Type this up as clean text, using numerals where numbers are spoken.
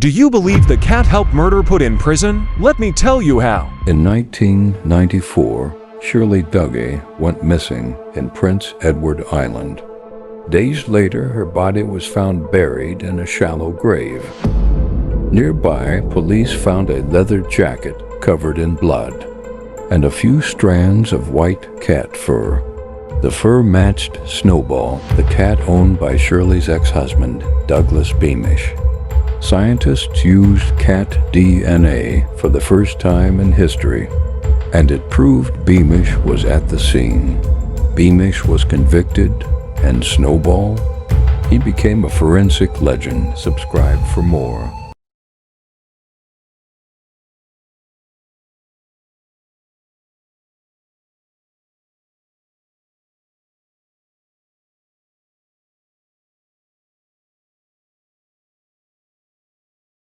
Do you believe the cat helped murder put in prison? Let me tell you how. In 1994, Shirley Duggie went missing in Prince Edward Island. Days later, her body was found buried in a shallow grave. Nearby, police found a leather jacket covered in blood and a few strands of white cat fur. The fur matched Snowball, the cat owned by Shirley's ex-husband, Douglas Beamish. Scientists used cat DNA for the first time in history, and it proved Beamish was at the scene. Beamish was convicted, and Snowball, he became a forensic legend. Subscribe for more.